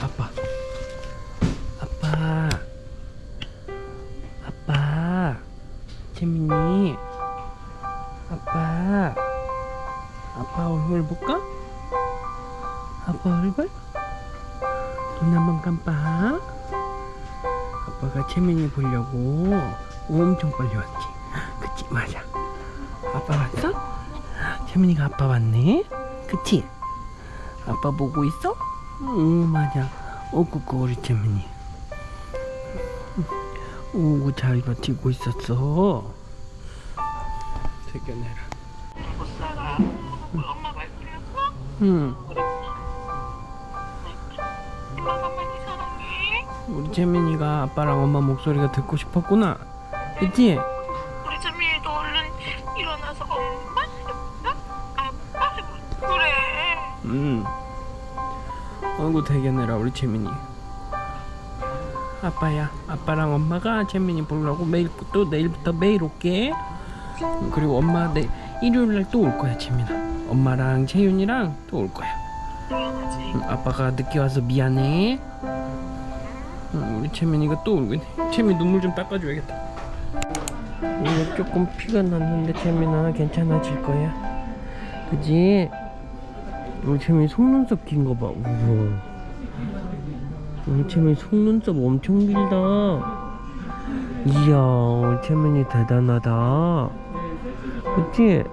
아빠. 아빠. 아빠. 재민이. 아빠. 아빠 얼굴 볼까? 아빠 얼굴? 눈 한번 깜빡. 아빠가 재민이 보려고 엄청 빨리 왔지. 그치? 맞아. 아빠 왔어? 재민이가 아빠 왔네? 그치? 아빠 보고 있어? 응, 맞아. 어구구 우리 재민이. 오구 잘 버티고 있었어. 대견해라. 못 살아. 엄마 말 들렸어? 응. 엄마가 많이 사랑해. 우리 재민이가 아빠랑 엄마 목소리가 듣고 싶었구나. 그치? 우리 재민이도 얼른 일어나서 엄마 해볼까? 아빠 해볼까? 그래. 응. 어이구 대견해라 우리 재민이. 아빠야, 아빠랑 엄마가 재민이 보려고 매일 또 내일부터 매일 올게. 그리고 엄마 일요일날 또 올 거야 재민아. 엄마랑 채윤이랑 또 올 거야. 당연하지. 아빠가 늦게 와서 미안해. 우리 채민이가 또 울고 있네. 채민 눈물 좀 닦아줘야겠다. 이거 조금 피가 났는데 채민아 괜찮아질 거야. 그지? 우리 채민이 속눈썹 긴 거 봐. 우와. 우리 채민이 속눈썹 엄청 길다. 이야, 우리 채민이 대단하다. 그치?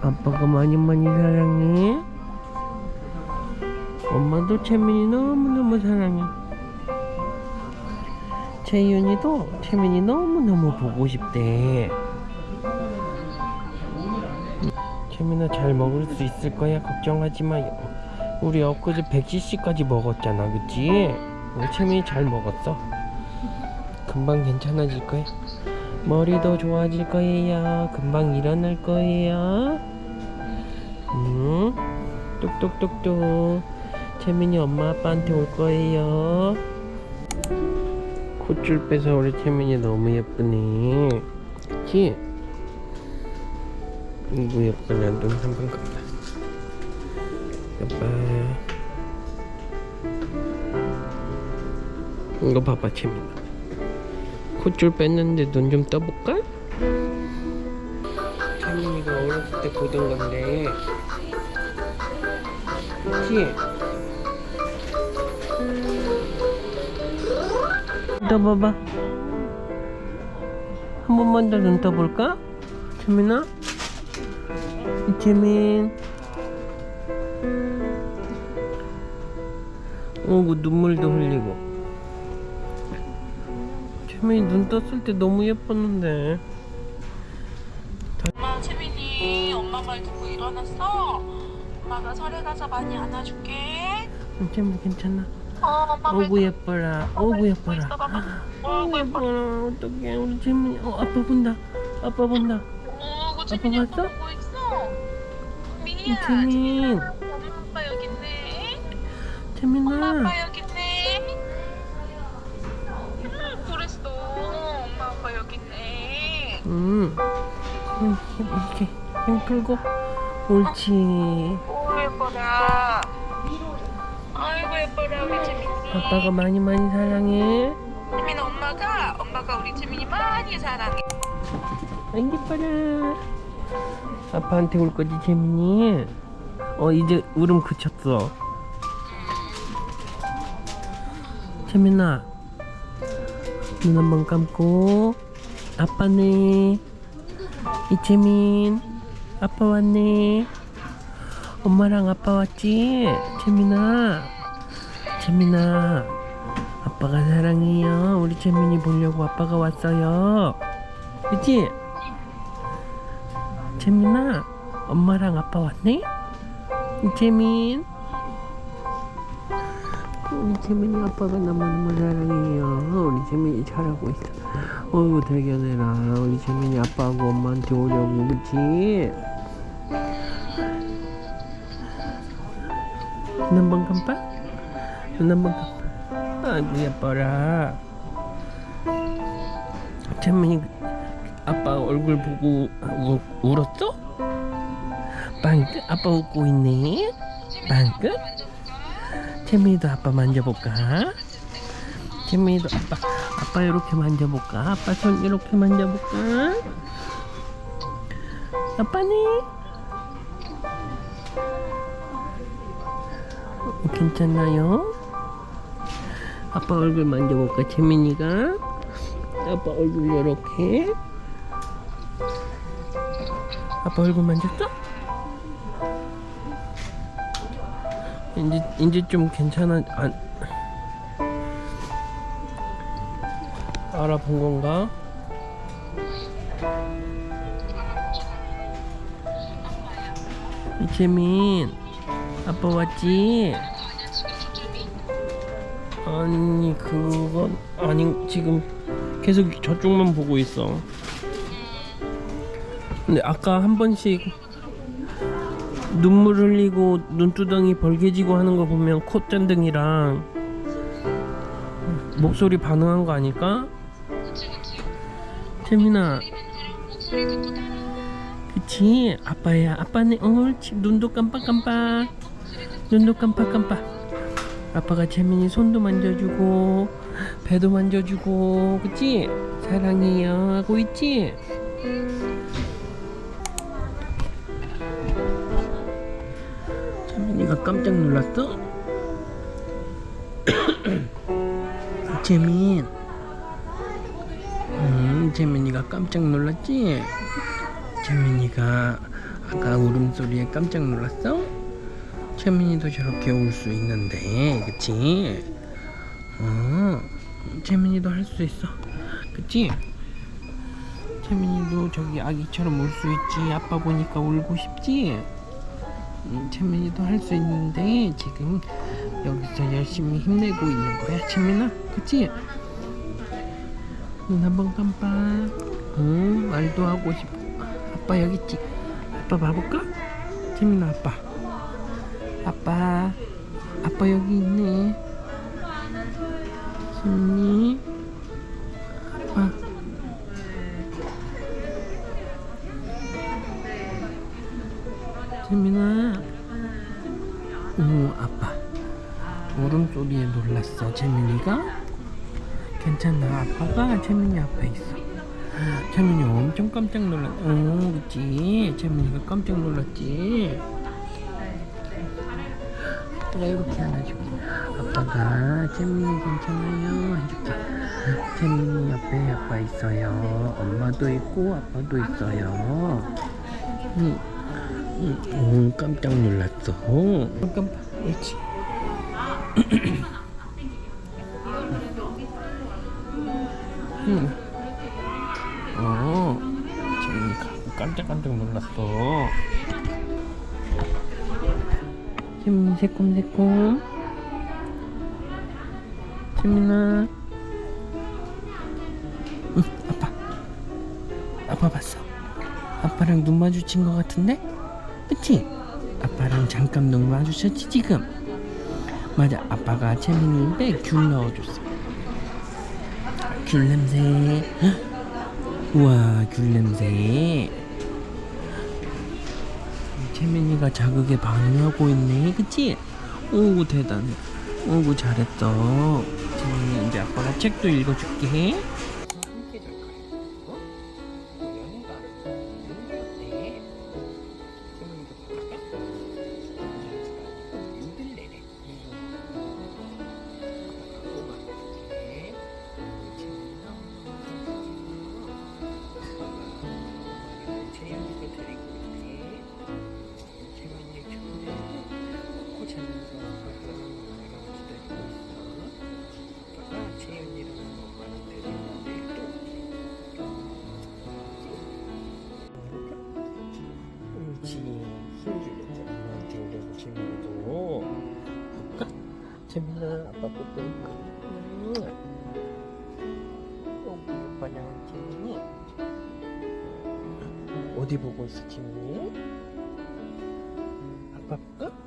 아빠가 많이 사랑해. 엄마도 채민이 너무너무 사랑해. 채윤이도 채민이 너무너무 보고 싶대. 채민아 잘 먹을 수 있을 거야. 걱정하지 마. 우리 엊그제 100cc까지 먹었잖아. 그치? 우리 채민이 잘 먹었어. 금방 괜찮아질 거야. 머리도 좋아질 거예요. 금방 일어날 거예요. 똑똑똑똑. 채민이 엄마 아빠한테 올 거예요. 콧줄 빼서 우리 채민이 너무 예쁘네. 그치? 이거 예쁘냐. 눈 한번 감다. 예뻐. 이거 봐봐 채민아. 콧줄 뺐는데 눈 좀 떠볼까? 채민이가 어렸을 때 보던 건데. 그치? 떠봐봐. 한 번만 더 눈 떠볼까? 채민아? 채민. 어구 눈물도 흘리고. 채민이 눈 떴을 때 너무 예뻤는데. 엄마 채민이 엄마 말 듣고 일어났어? 엄마가 절에 가서 많이 안아줄게. 채민 괜찮아. 엄마 말 어구 예뻐라. 어구 예뻐라. 어구 예뻐라. 예뻐라. 어떡해 우리 채민이. 아빠 본다. 아빠 본다. 어구 채민이 아빠 아빠 봤어? 보고 있어. 미니야. 채민. 엄마 아빠 여기 있네. 엄마 채민아. 아빠 여기 있네. 그랬어. 엄마 아빠 여기 있네. 이렇게 힘 풀고. 옳지. 오 예뻐라. 아이고 예뻐라 우리 재민이. 아빠가 많이 사랑해. 재민아 엄마가 우리 재민이 많이 사랑해. 아이 예뻐라. 아빠한테 올 거지 재민이. 이제 울음 그쳤어. 재민아 눈 한번 감고. 아빠네. 이채민 아빠 왔네. 엄마랑 아빠 왔지? 재민아 아빠가 사랑해요. 우리 재민이 보려고 아빠가 왔어요. 그치? 재민아 엄마랑 아빠 왔네? 이채민 우리 재민이 아빠가 너무너무 사랑해요. 우리 재민이 잘하고 있어. 어이구 대견해라. 우리 재민이 아빠하고 엄마한테 오려고. 그치? 눈 한번 감봐? 눈 한번 감봐. 아이고 예뻐라. 재민이 아빠 얼굴 보고 울었어? 빵긋? 아빠 웃고 있네? 빵긋? 채민이도 아빠 만져볼까? 채민이도 아빠 이렇게 만져볼까? 아빠 손 이렇게 만져볼까? 아빠네? 괜찮나요? 아빠 얼굴 만져볼까? 채민이가 아빠 얼굴 이렇게. 아빠 얼굴 만졌어? 이제 좀 괜찮아. 알아본 건가? 이채민 아빠 왔지? 아니 그건 아니 지금 계속 저쪽만 보고 있어. 근데 아까 한 번씩 눈물 흘리고 눈두덩이 벌개지고 하는 거 보면 콧잔등이랑 목소리 반응한 거 아닐까? 채민아 그치? 아빠야 아빠네 옳지. 눈도 깜빡깜빡 눈도 깜빡깜빡. 아빠가 채민이 손도 만져주고 배도 만져주고 그치? 사랑해요 하고 있지? 채민이가 깜짝 놀랐어? 채민 채민이가 깜짝 놀랐지? 채민이가 아까 울음소리에 깜짝 놀랐어? 채민이도 저렇게 울 수 있는데 그치? 채민이도 할 수 있어 그치? 채민이도 저기 아기처럼 울 수 있지. 아빠 보니까 울고 싶지? 채민이도 할 수 있는데 지금 여기서 열심히 힘내고 있는 거야 채민아 그치? 눈 한번 깜빡. 말도 하고 싶어. 아빠 여기 있지? 아빠 봐볼까? 채민아 아빠 여기 있네. 채민이 아빠 채민아 아빠 울음소리에 놀랐어. 채민이가 괜찮아. 아빠가 채민이 앞에 있어. 채민이 엄청 깜짝 놀랐어. 그치? 채민이가 깜짝 놀랐지? 아빠가 이렇게 안아줄게. 아빠가 채민이 괜찮아요 해줄게. 채민이 옆에 아빠 있어요. 엄마도 있고 아빠도 있어요. 깜짝 놀랐어. 깜빡. 그렇지. 채민이가 깜짝깜짝 놀랐어. 채민이 새콤새콤. 채민아 아빠 봤어. 아빠랑 눈 마주친 것 같은데? 그치? 아빠랑 잠깐 눈 마주쳤지 지금? 맞아. 아빠가 채민이 입에 귤 넣어줬어. 귤 냄새. 우와 귤 냄새. 채민이가 자극에 반응하고 있네 그치? 오구 대단해. 오구 잘했어. 채민이 이제 아빠가 책도 읽어줄게. 함께 잘 거야. 연우가 연우 어때? 채민이도 봐볼까? 윤들레래. 채민이도 데리고 있네. 채민이 좋네. 코코 찾는 거 아빠가 기다리고 있어. 아빠가 채윤이랑 엄마는 데리고 옳지. 힘주겠다. 엄마한테 오려고 채민이도. 볼까? 채민아 아빠 뽀뽀해볼까? 오빠랑 채민이 어디 보고 있어 채민이? 아빠 볼까?